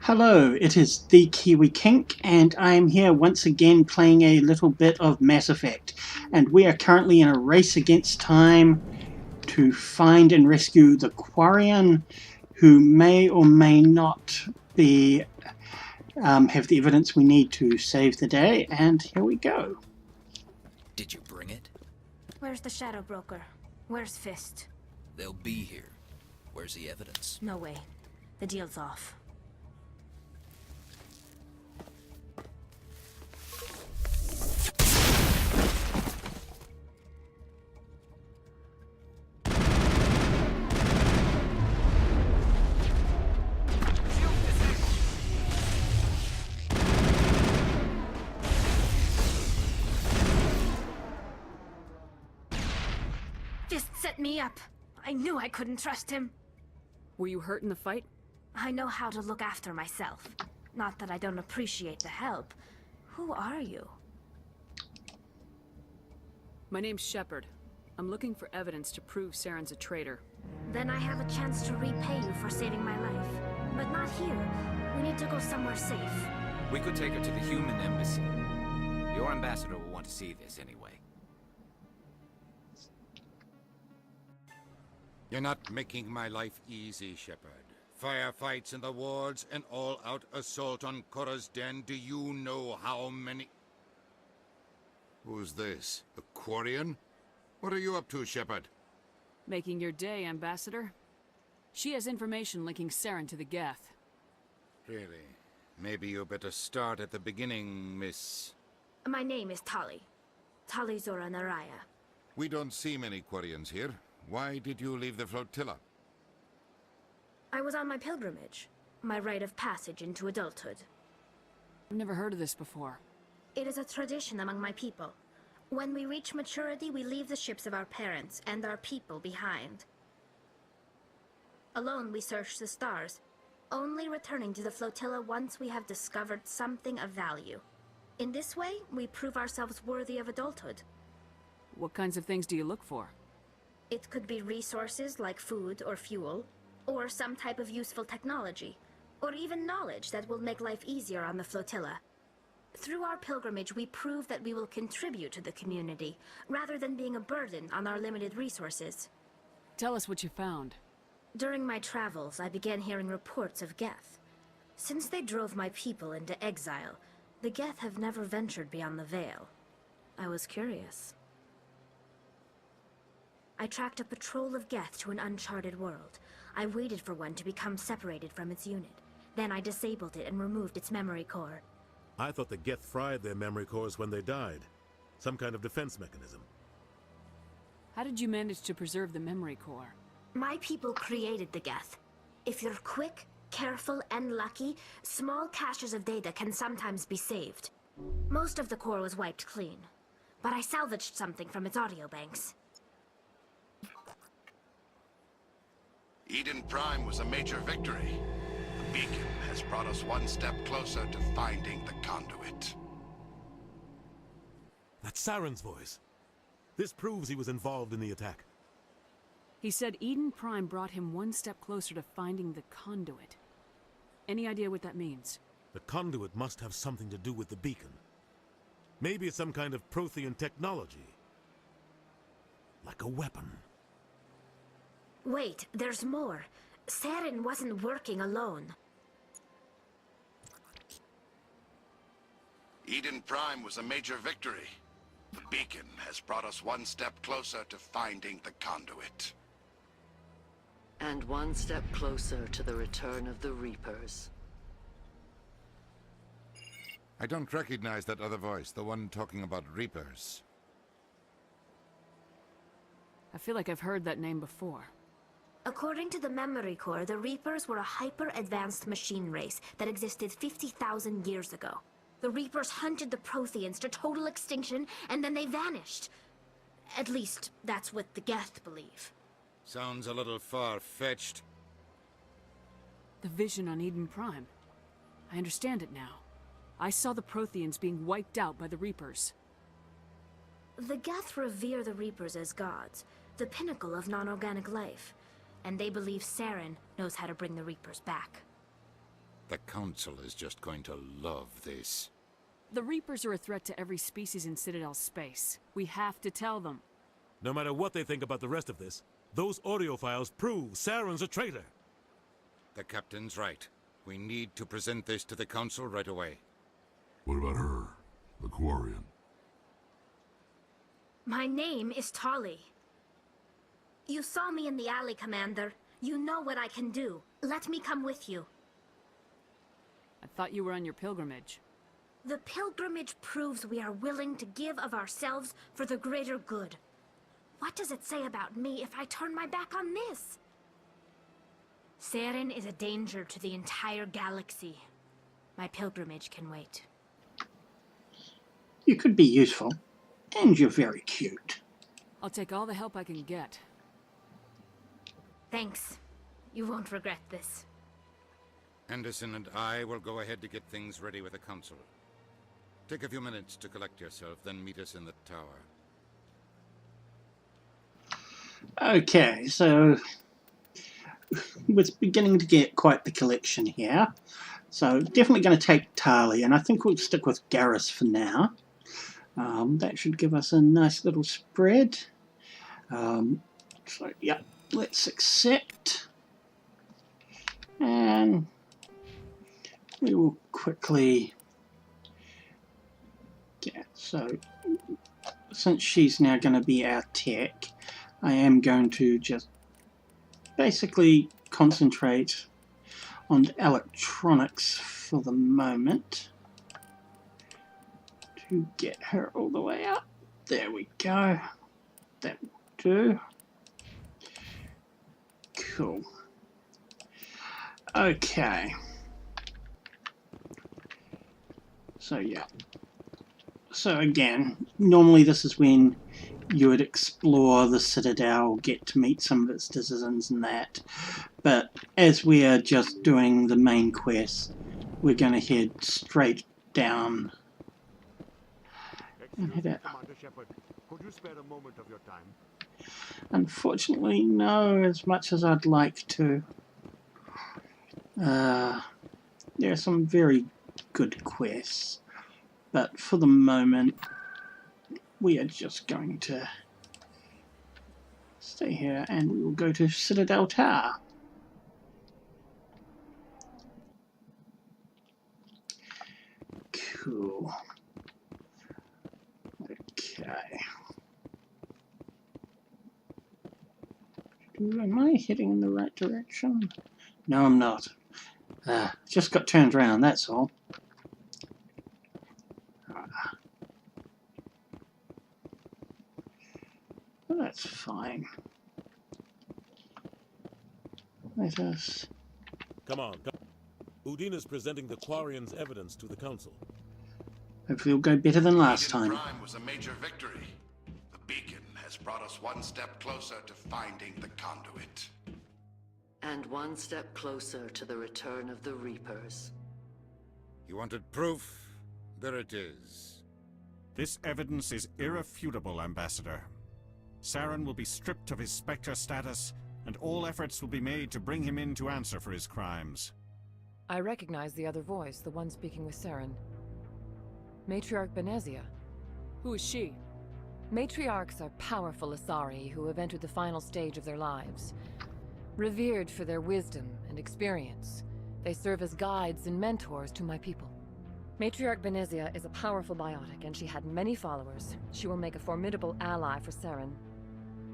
Hello, it is the Kiwi Kink, and I am here once again playing a little bit of Mass Effect. And we are currently in a race against time to find and rescue the Quarian, who may or may not be have the evidence we need to save the day. And here we go. Did you bring it? Where's the Shadow Broker? Where's Fist? They'll be here. Where's the evidence? No way. The deal's off. Fist set me up. I knew I couldn't trust him. Were you hurt in the fight? I know how to look after myself. Not that I don't appreciate the help. Who are you? My name's Shepard. I'm looking for evidence to prove Saren's a traitor. Then I have a chance to repay you for saving my life. But not here. We need to go somewhere safe. We could take her to the human embassy. Your ambassador will want to see this anyway. You're not making my life easy, Shepard. Firefights in the wards, an all-out assault on Korra's den. Do you know how many... Who's this? The Quarian? What are you up to, Shepard? Making your day, Ambassador? She has information linking Saren to the Geth. Really? Maybe you better start at the beginning, Miss... My name is Tali. Tali Zora Naraya. We don't see many Quarians here. Why did you leave the flotilla? I was on my pilgrimage. My rite of passage into adulthood. I've never heard of this before. It is a tradition among my people. When we reach maturity, we leave the ships of our parents and our people behind. Alone, we search the stars, only returning to the flotilla once we have discovered something of value. In this way, we prove ourselves worthy of adulthood. What kinds of things do you look for? It could be resources like food or fuel, or some type of useful technology, or even knowledge that will make life easier on the flotilla. Through our pilgrimage, we prove that we will contribute to the community, rather than being a burden on our limited resources. Tell us what you found. During my travels, I began hearing reports of Geth. Since they drove my people into exile, the Geth have never ventured beyond the Veil. I was curious. I tracked a patrol of Geth to an uncharted world. I waited for one to become separated from its unit. Then I disabled it and removed its memory core. I thought the Geth fried their memory cores when they died. Some kind of defense mechanism. How did you manage to preserve the memory core? My people created the Geth. If you're quick, careful, and lucky, small caches of data can sometimes be saved. Most of the core was wiped clean, but I salvaged something from its audio banks. Eden Prime was a major victory. The beacon has brought us one step closer to finding the conduit. That's Saren's voice. This proves he was involved in the attack. He said Eden Prime brought him one step closer to finding the conduit. Any idea what that means? The conduit must have something to do with the beacon. Maybe it's some kind of Prothean technology. Like a weapon. Wait, there's more. Saren wasn't working alone. Eden Prime was a major victory. The beacon has brought us one step closer to finding the conduit. And one step closer to the return of the Reapers. I don't recognize that other voice, the one talking about Reapers. I feel like I've heard that name before. According to the memory core, the Reapers were a hyper-advanced machine race that existed 50,000 years ago. The Reapers hunted the Protheans to total extinction, and then they vanished. At least, that's what the Geth believe. Sounds a little far-fetched. The vision on Eden Prime. I understand it now. I saw the Protheans being wiped out by the Reapers. The Geth revere the Reapers as gods, the pinnacle of non-organic life. And they believe Saren knows how to bring the Reapers back. The Council is just going to love this. The Reapers are a threat to every species in Citadel space. We have to tell them. No matter what they think about the rest of this, those audio files prove Saren's a traitor. The Captain's right. We need to present this to the Council right away. What about her? The Quarian? My name is Tolly. You saw me in the alley, Commander. You know what I can do. Let me come with you. I thought you were on your pilgrimage. The pilgrimage proves we are willing to give of ourselves for the greater good. What does it say about me if I turn my back on this? Saren is a danger to the entire galaxy. My pilgrimage can wait. You could be useful, and you're very cute. I'll take all the help I can get. Thanks. You won't regret this. Anderson and I will go ahead to get things ready with the Council. Take a few minutes to collect yourself, then meet us in the tower. Okay, so we're beginning to get quite the collection here. So definitely going to take Tali, and I think we'll stick with Garrus for now. That should give us a nice little spread. So yeah, let's accept. And we will quickly get, so since she's now going to be our tech, I am going to just basically concentrate on the electronics for the moment to get her all the way up. There we go. That will do. Cool. Okay. So yeah. So again, normally this is when you would explore the Citadel, get to meet some of its citizens and that. But as we are just doing the main quest, we're going to head straight down and head out. Commander Shepard, could you spare a moment of your time? Unfortunately, no, as much as I'd like to. There are some very good quests, but for the moment, we are just going to stay here and we will go to Citadel Tower. Cool. Okay. Am I heading in the right direction? No, I'm not. Just got turned around, that's all. Well, that's fine. Let us... Come on. Udina's presenting the Quarian's evidence to the Council. Hopefully it'll go better than last Eden time. Prime was a major victory. The beacon has brought us one step closer to finding the conduit. And one step closer to the return of the Reapers. You wanted proof? There it is. This evidence is irrefutable, Ambassador. Saren will be stripped of his Spectre status, and all efforts will be made to bring him in to answer for his crimes. I recognize the other voice, the one speaking with Saren. Matriarch Benezia. Who is she? Matriarchs are powerful Asari who have entered the final stage of their lives. Revered for their wisdom and experience, they serve as guides and mentors to my people. Matriarch Benezia is a powerful biotic, and she had many followers. She will make a formidable ally for Saren.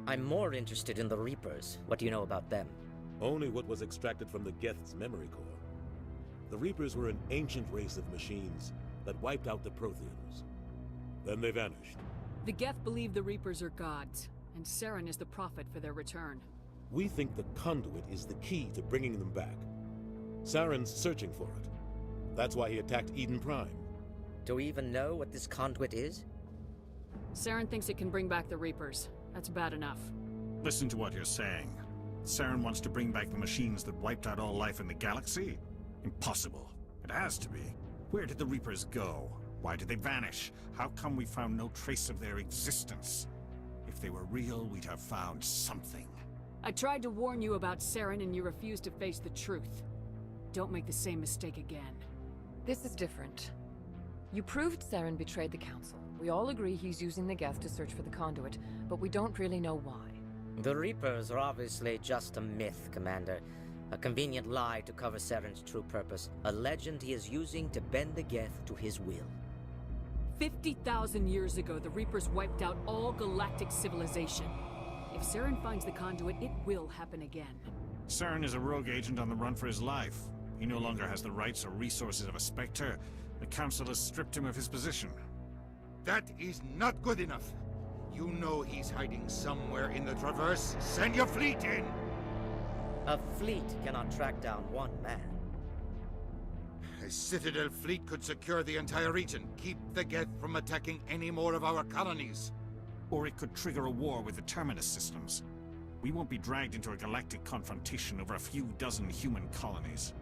I'm more interested in the Reapers. What do you know about them? Only what was extracted from the Geth's memory core. The Reapers were an ancient race of machines that wiped out the Protheans. Then they vanished. The Geth believe the Reapers are gods, and Saren is the prophet for their return. We think the conduit is the key to bringing them back. Saren's searching for it. That's why he attacked Eden Prime. Do we even know what this conduit is? Saren thinks it can bring back the Reapers. That's bad enough. Listen to what you're saying. Saren wants to bring back the machines that wiped out all life in the galaxy? Impossible. It has to be. Where did the Reapers go? Why did they vanish? How come we found no trace of their existence? If they were real, we'd have found something. I tried to warn you about Saren and you refused to face the truth. Don't make the same mistake again. This is different. You proved Saren betrayed the Council. We all agree he's using the Geth to search for the conduit, but we don't really know why. The Reapers are obviously just a myth, Commander. A convenient lie to cover Saren's true purpose. A legend he is using to bend the Geth to his will. 50,000 years ago, the Reapers wiped out all galactic civilization. If Saren finds the conduit, it will happen again. Saren is a rogue agent on the run for his life. He no longer has the rights or resources of a Spectre. The Council has stripped him of his position. That is not good enough. You know he's hiding somewhere in the Traverse. Send your fleet in! A fleet cannot track down one man. A Citadel fleet could secure the entire region, keep the Geth from attacking any more of our colonies. Or it could trigger a war with the Terminus systems. We won't be dragged into a galactic confrontation over a few dozen human colonies.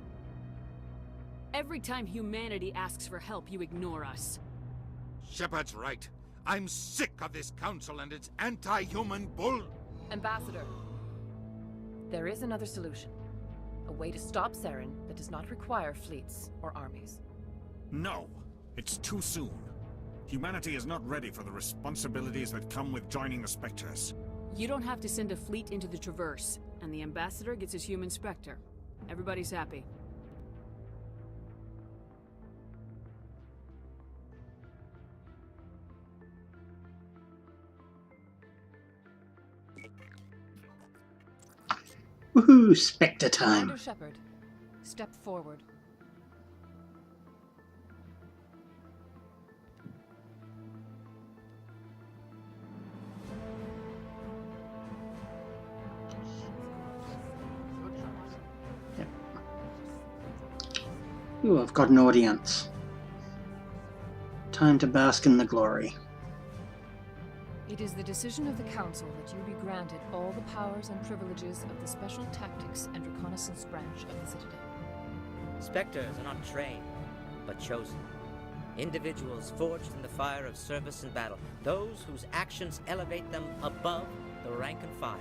Every time humanity asks for help, you ignore us. Shepard's right. I'm sick of this council and its anti-human bull... Ambassador, there is another solution. A way to stop Saren that does not require fleets or armies. No, it's too soon. Humanity is not ready for the responsibilities that come with joining the Spectres. You don't have to send a fleet into the Traverse, and the Ambassador gets his human Spectre. Everybody's happy. Woohoo! Spectre time! Commander Shepard, step forward. Yep. Ooh, I've got an audience. Time to bask in the glory. It is the decision of the Council that you be granted all the powers and privileges of the Special Tactics and Reconnaissance branch of the Citadel. Spectres are not trained, but chosen. Individuals forged in the fire of service and battle. Those whose actions elevate them above the rank and file.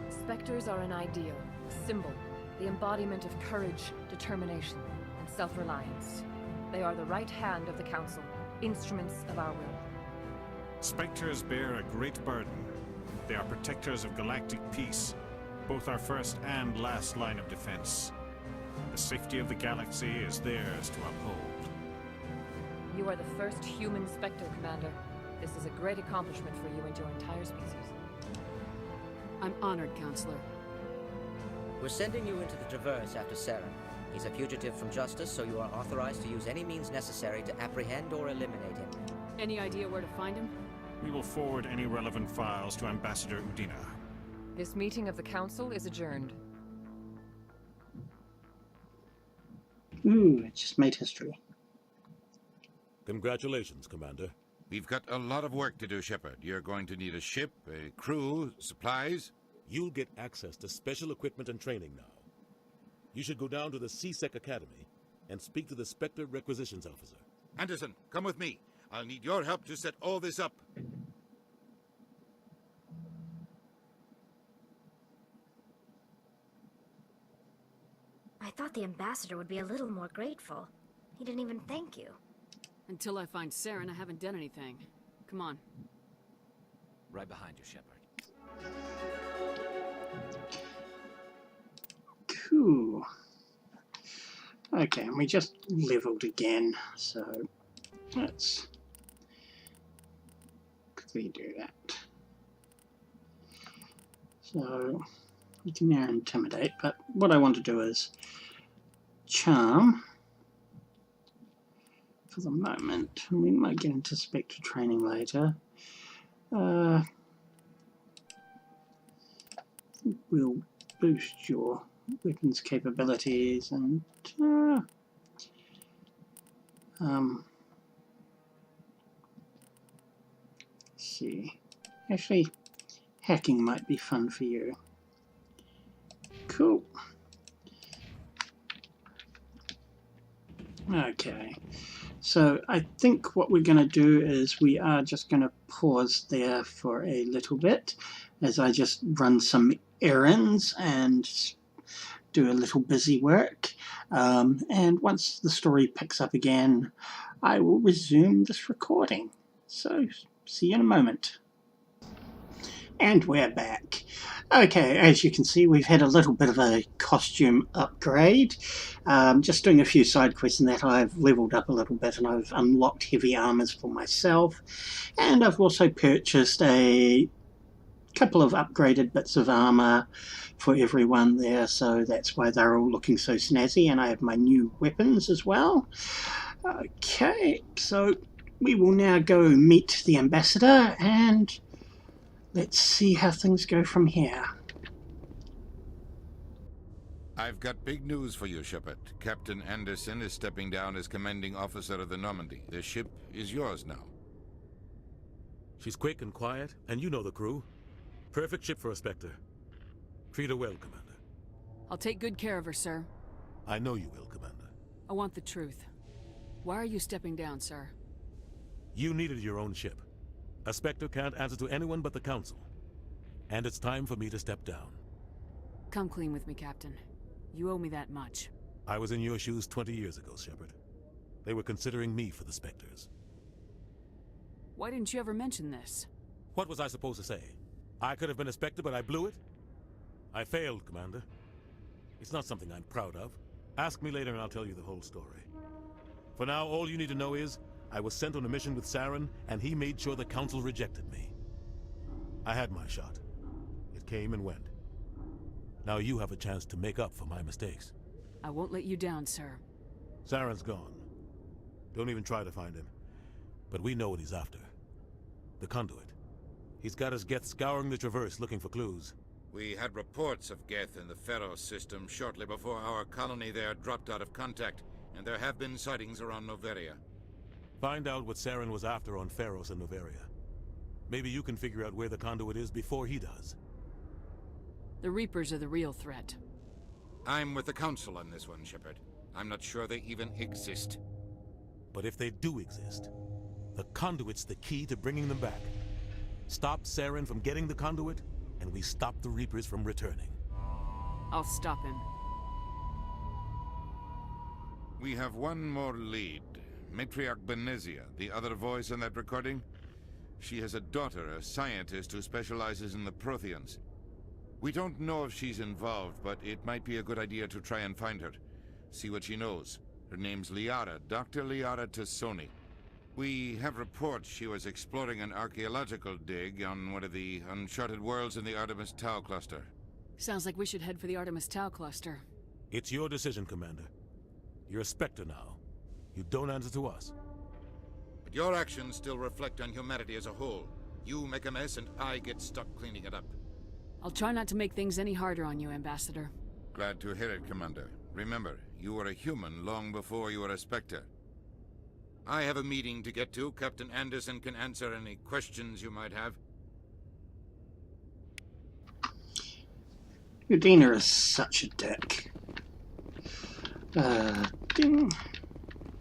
Spectres are an ideal, a symbol, the embodiment of courage, determination, and self-reliance. They are the right hand of the Council, instruments of our will. Spectres bear a great burden. They are protectors of galactic peace, both our first and last line of defense. The safety of the galaxy is theirs to uphold. You are the first human Spectre, Commander. This is a great accomplishment for you and your entire species. I'm honored, Counselor. We're sending you into the Traverse after Saren. He's a fugitive from justice, so you are authorized to use any means necessary to apprehend or eliminate him. Any idea where to find him? We will forward any relevant files to Ambassador Udina. This meeting of the Council is adjourned. Ooh, it just made history. Congratulations, Commander. We've got a lot of work to do, Shepard. You're going to need a ship, a crew, supplies. You'll get access to special equipment and training now. You should go down to the C-Sec Academy and speak to the Spectre Requisitions Officer. Anderson, come with me. I'll need your help to set all this up. I thought the Ambassador would be a little more grateful. He didn't even thank you. Until I find Saren, I haven't done anything. Come on. Right behind you, Shepard. Cool. Okay, and we just leveled again, so let's quickly do that. So you can now intimidate, but what I want to do is charm for the moment. We might get into Spectre training later. We'll boost your weapons capabilities and let's see. Actually, hacking might be fun for you. Cool. Okay, so I think what we're going to do is we are just going to pause there for a little bit as I just run some errands and do a little busy work. And once the story picks up again, I will resume this recording. So, see you in a moment. And we're back. Okay, as you can see, we've had a little bit of a costume upgrade. Just doing a few side quests and that, I've leveled up a little bit and I've unlocked heavy armors for myself. And I've also purchased a couple of upgraded bits of armor for everyone there, so that's why they're all looking so snazzy. And I have my new weapons as well. Okay, so we will now go meet the ambassador and let's see how things go from here. I've got big news for you, Shepard. Captain Anderson is stepping down as commanding officer of the Normandy. The ship is yours now. She's quick and quiet, and you know the crew. Perfect ship for a Spectre. Treat her well, Commander. I'll take good care of her, sir. I know you will, Commander. I want the truth. Why are you stepping down, sir? You needed your own ship. A Spectre can't answer to anyone but the Council. And it's time for me to step down. Come clean with me, Captain. You owe me that much. I was in your shoes 20 years ago, Shepard. They were considering me for the Spectres. Why didn't you ever mention this? What was I supposed to say? I could have been a Spectre, but I blew it? I failed, Commander. It's not something I'm proud of. Ask me later and I'll tell you the whole story. For now, all you need to know is, I was sent on a mission with Saren, and he made sure the Council rejected me. I had my shot. It came and went. Now you have a chance to make up for my mistakes. I won't let you down, sir. Saren's gone. Don't even try to find him. But we know what he's after. The conduit. He's got his Geth scouring the Traverse looking for clues. We had reports of Geth in the Pharos system shortly before our colony there dropped out of contact, and there have been sightings around Noveria. Find out what Saren was after on Pharos and Noveria. Maybe you can figure out where the conduit is before he does. The Reapers are the real threat. I'm with the Council on this one, Shepard. I'm not sure they even exist. But if they do exist, the conduit's the key to bringing them back. Stop Saren from getting the conduit, and we stop the Reapers from returning. I'll stop him. We have one more lead. Matriarch Benezia, the other voice in that recording. She has a daughter, a scientist who specializes in the Protheans. We don't know if she's involved, but it might be a good idea to try and find her. See what she knows. Her name's Liara, Dr. Liara Tassoni. We have reports she was exploring an archaeological dig on one of the uncharted worlds in the Artemis Tau cluster. Sounds like we should head for the Artemis Tau cluster. It's your decision, Commander. You're a Spectre now. You don't answer to us. But your actions still reflect on humanity as a whole. You make a mess and I get stuck cleaning it up. I'll try not to make things any harder on you, Ambassador. Glad to hear it, Commander. Remember, you were a human long before you were a Spectre. I have a meeting to get to. Captain Anderson can answer any questions you might have. Udina is such a dick. Ding.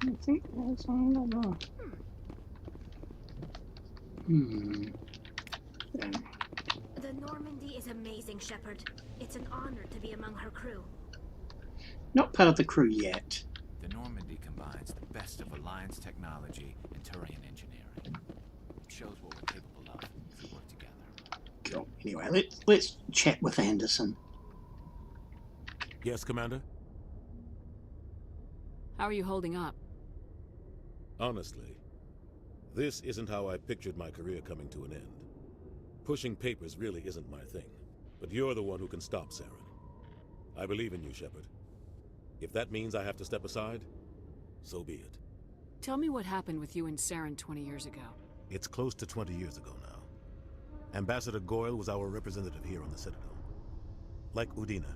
I think there's another. The Normandy is amazing, Shepard. It's an honor to be among her crew. Not part of the crew yet. The Normandy combines the best of Alliance technology and Turian engineering. It shows what we're capable of if we work together. Cool. Anyway, let's chat with Anderson. Yes, Commander? How are you holding up? Honestly, this isn't how I pictured my career coming to an end. Pushing papers really isn't my thing, but you're the one who can stop Saren. I believe in you, Shepard. If that means I have to step aside, so be it. Tell me what happened with you and Saren 20 years ago. It's close to 20 years ago now. Ambassador Goyle was our representative here on the Citadel. Like Udina,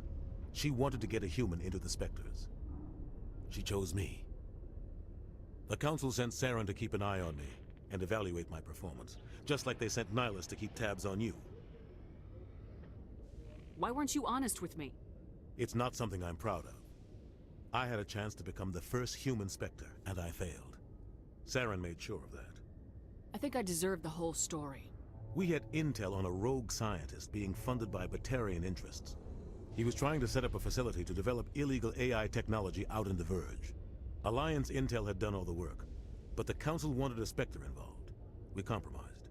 she wanted to get a human into the Spectres. She chose me. The Council sent Saren to keep an eye on me and evaluate my performance, just like they sent Nihilus to keep tabs on you. Why weren't you honest with me? It's not something I'm proud of. I had a chance to become the first human Spectre, and I failed. Saren made sure of that. I think I deserve the whole story. We had intel on a rogue scientist being funded by Batarian interests. He was trying to set up a facility to develop illegal AI technology out in the Verge. Alliance Intel had done all the work, but the Council wanted a Spectre involved. We compromised.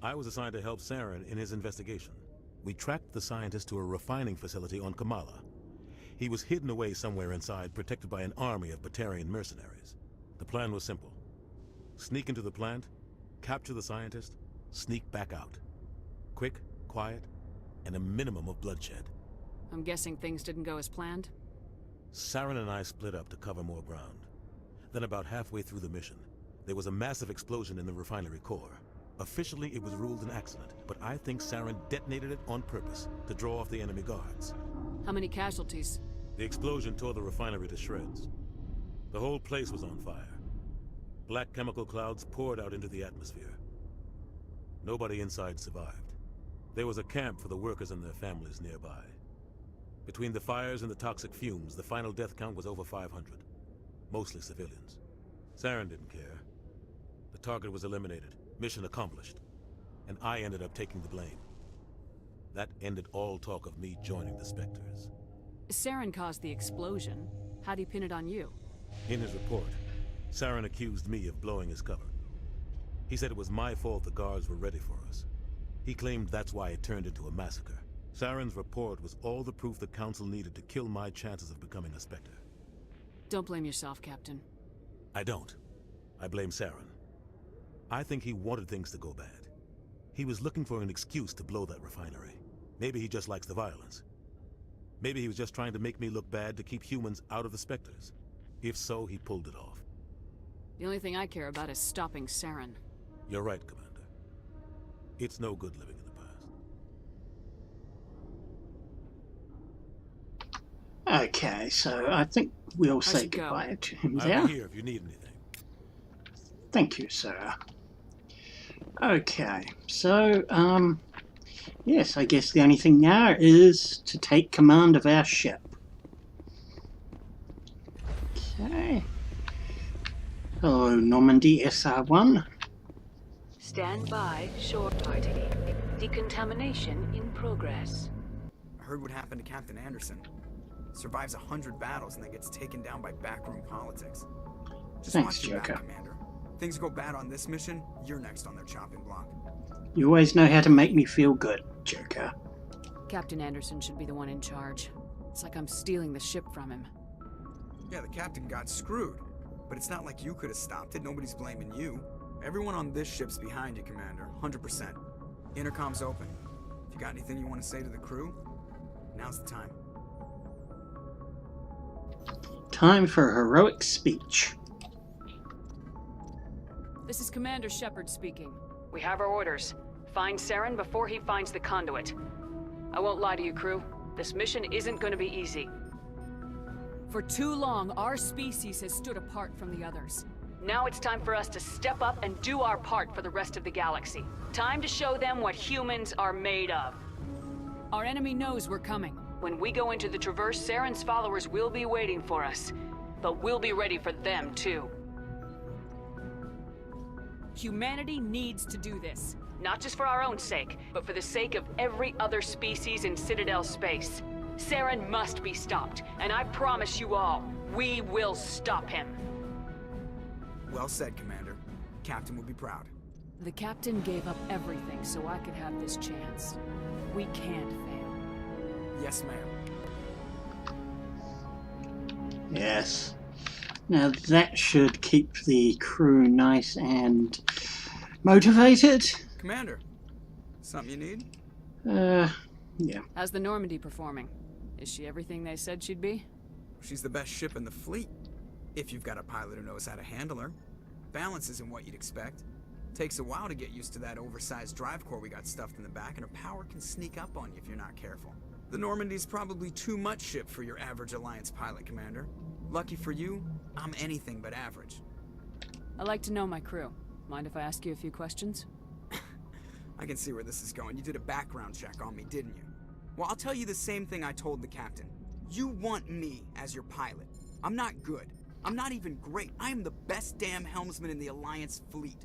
I was assigned to help Saren in his investigation. We tracked the scientist to a refining facility on Kamala. He was hidden away somewhere inside, protected by an army of Batarian mercenaries. The plan was simple. Sneak into the plant, capture the scientist, sneak back out. Quick, quiet, and a minimum of bloodshed. I'm guessing things didn't go as planned? Saren and I split up to cover more ground. Then about halfway through the mission, there was a massive explosion in the refinery core. Officially, it was ruled an accident, but I think Saren detonated it on purpose to draw off the enemy guards. How many casualties? The explosion tore the refinery to shreds. The whole place was on fire. Black chemical clouds poured out into the atmosphere. Nobody inside survived. There was a camp for the workers and their families nearby. Between the fires and the toxic fumes, the final death count was over 500. Mostly civilians. Saren didn't care. The target was eliminated, mission accomplished, and I ended up taking the blame. That ended all talk of me joining the Spectres. Saren caused the explosion. How'd he pin it on you? In his report, Saren accused me of blowing his cover. He said it was my fault the guards were ready for us. He claimed that's why it turned into a massacre. Saren's report was all the proof the Council needed to kill my chances of becoming a Spectre. Don't blame yourself, Captain. I don't. I blame Saren. I think he wanted things to go bad. He was looking for an excuse to blow that refinery. Maybe he just likes the violence. Maybe he was just trying to make me look bad to keep humans out of the Spectres. If so, he pulled it off. The only thing I care about is stopping Saren. You're right, Commander. It's no good living in the past. Okay, so I think we'll say goodbye to him there. I'll be here if you need anything. Thank you, sir. Okay, so, yes, I guess the only thing now is to take command of our ship. Okay. Hello, Normandy SR-1. Stand by, shore party. Decontamination in progress. I heard what happened to Captain Anderson. Survives 100 battles and then gets taken down by backroom politics. Just Thanks, watch your Joker. back, Commander. Things go bad on this mission, you're next on their chopping block. You always know how to make me feel good, Joker. Captain Anderson should be the one in charge. It's like I'm stealing the ship from him. Yeah, the captain got screwed. But it's not like you could have stopped it. Nobody's blaming you. Everyone on this ship's behind you, Commander. 100%. Intercom's open. If you got anything you want to say to the crew, now's the time. Time for a heroic speech. This is Commander Shepard speaking. We have our orders. Find Saren before he finds the conduit. I won't lie to you, crew. This mission isn't going to be easy. For too long, our species has stood apart from the others. Now it's time for us to step up and do our part for the rest of the galaxy. Time to show them what humans are made of. Our enemy knows we're coming. When we go into the Traverse, Saren's followers will be waiting for us. But we'll be ready for them, too. Humanity needs to do this. Not just for our own sake, but for the sake of every other species in Citadel space. Saren must be stopped, and I promise you all, we will stop him. Well said, Commander. Captain will be proud. The Captain gave up everything so I could have this chance. We can't fail. Yes, ma'am. Yes. Now that should keep the crew nice and motivated. Commander, something you need? Yeah. How's the Normandy performing? Is she everything they said she'd be? She's the best ship in the fleet. If you've got a pilot who knows how to handle her. Balance isn't what you'd expect. Takes a while to get used to that oversized drive core we got stuffed in the back, and her power can sneak up on you if you're not careful. The Normandy's probably too much ship for your average Alliance pilot, Commander. Lucky for you, I'm anything but average. I like to know my crew. Mind if I ask you a few questions? I can see where this is going. You did a background check on me, didn't you? Well, I'll tell you the same thing I told the captain. You want me as your pilot. I'm not good. I'm not even great. I am the best damn helmsman in the Alliance fleet.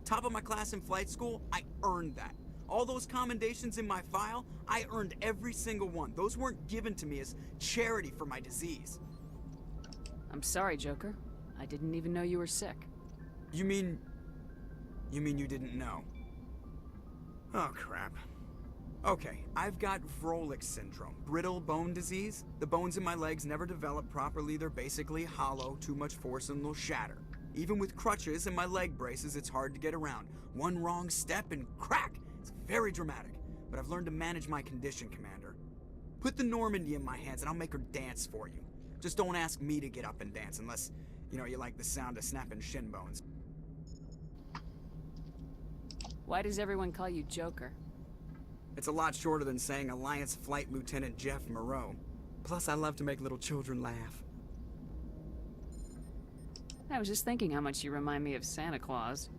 Top of my class in flight school, I earned that. All those commendations in my file, I earned every single one. Those weren't given to me as charity for my disease. I'm sorry, Joker. I didn't even know you were sick. You mean you didn't know? Oh, crap. Okay, I've got Vrolich syndrome, brittle bone disease. The bones in my legs never develop properly. They're basically hollow, too much force and they'll shatter. Even with crutches and my leg braces, it's hard to get around. One wrong step and crack! It's very dramatic, but I've learned to manage my condition, Commander. Put the Normandy in my hands and I'll make her dance for you. Just don't ask me to get up and dance unless, you like the sound of snapping shin bones. Why does everyone call you Joker? It's a lot shorter than saying Alliance Flight Lieutenant Jeff Moreau. Plus, I love to make little children laugh. I was just thinking how much you remind me of Santa Claus.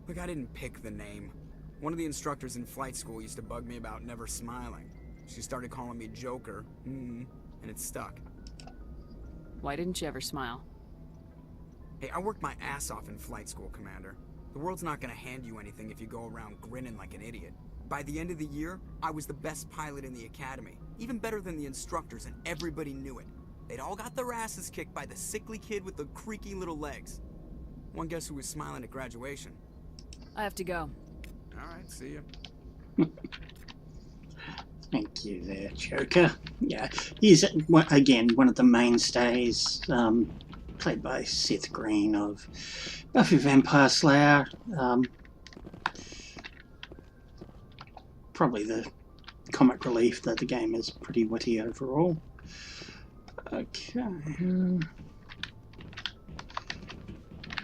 Look, I didn't pick the name. One of the instructors in flight school used to bug me about never smiling. She started calling me Joker, and it stuck. Why didn't you ever smile? Hey, I worked my ass off in flight school, Commander. The world's not gonna hand you anything if you go around grinning like an idiot. By the end of the year, I was the best pilot in the academy, even better than the instructors, and everybody knew it. They'd all got their asses kicked by the sickly kid with the creaky little legs. One guess who was smiling at graduation? I have to go. Alright, see ya. Thank you there, Joker. Yeah, he's, again, one of the mainstays, played by Seth Green of Buffy Vampire Slayer. Probably the comic relief that the game is pretty witty overall. Okay.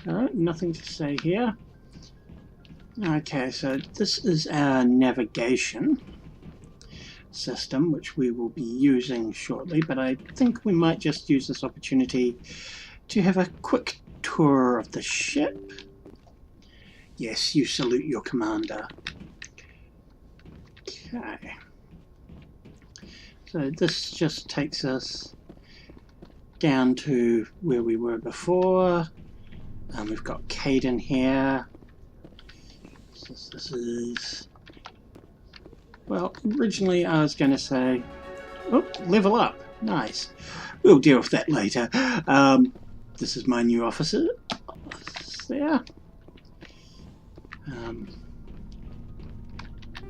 Alright, nothing to say here. Okay, so this is our navigation system, which we will be using shortly, but I think we might just use this opportunity to have a quick tour of the ship. Yes, you salute your commander. Okay. So this just takes us down to where we were before. We've got Caden here. So this is... Well, originally I was going to say... Oh, level up. Nice. We'll deal with that later. This is my new officer. There.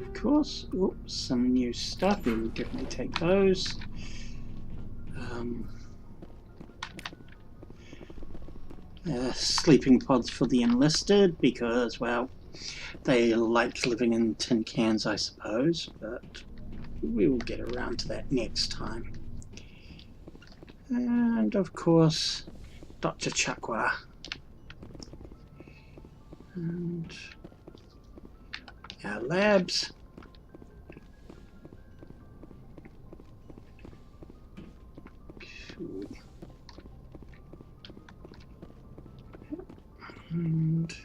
Of course. Oops, some new stuff. We will definitely take those. Sleeping pods for the enlisted because, well, they like living in tin cans, I suppose, but we will get around to that next time. And, of course, Dr. Chakwa. And our labs. Cool. And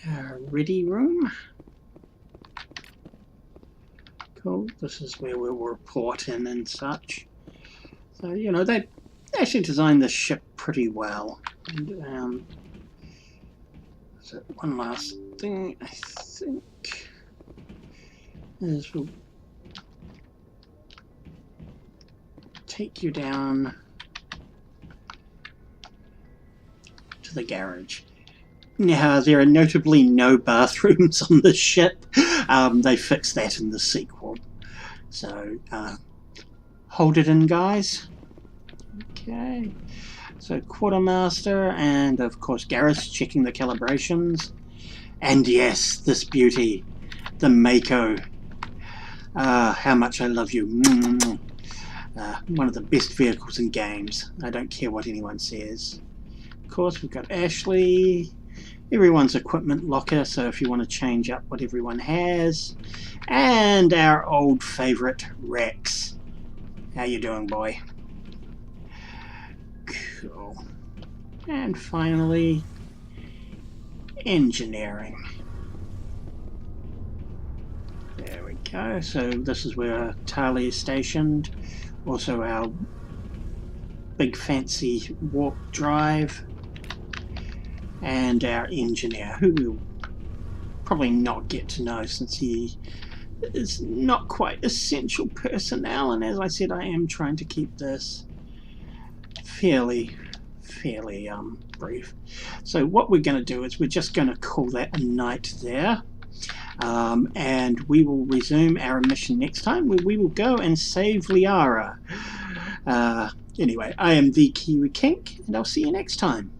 our ready room. Cool. This is where we'll report in and such. So, you know, they actually designed this ship pretty well. And, so one last thing, I think, is we'll take you down to the garage. Now, there are notably no bathrooms on the ship. They fixed that in the sequel. So, hold it in, guys. Okay. So, Quartermaster and, of course, Garrus checking the calibrations. And yes, this beauty, the Mako. How much I love you. One of the best vehicles in games. I don't care what anyone says. Of course, we've got Ashley. Everyone's equipment locker, so if you want to change up what everyone has. And our old favourite, Rex. How you doing, boy? Cool. And finally, engineering. There we go. So this is where Tali is stationed. Also our big fancy warp drive. And our engineer, who we'll probably not get to know since he is not quite essential personnel, and as I said, I am trying to keep this fairly brief. So what we're going to do is we're just going to call that a night there, and we will resume our mission next time, where we will go and save Liara. Anyway, I am the Kiwi Kink, and I'll see you next time.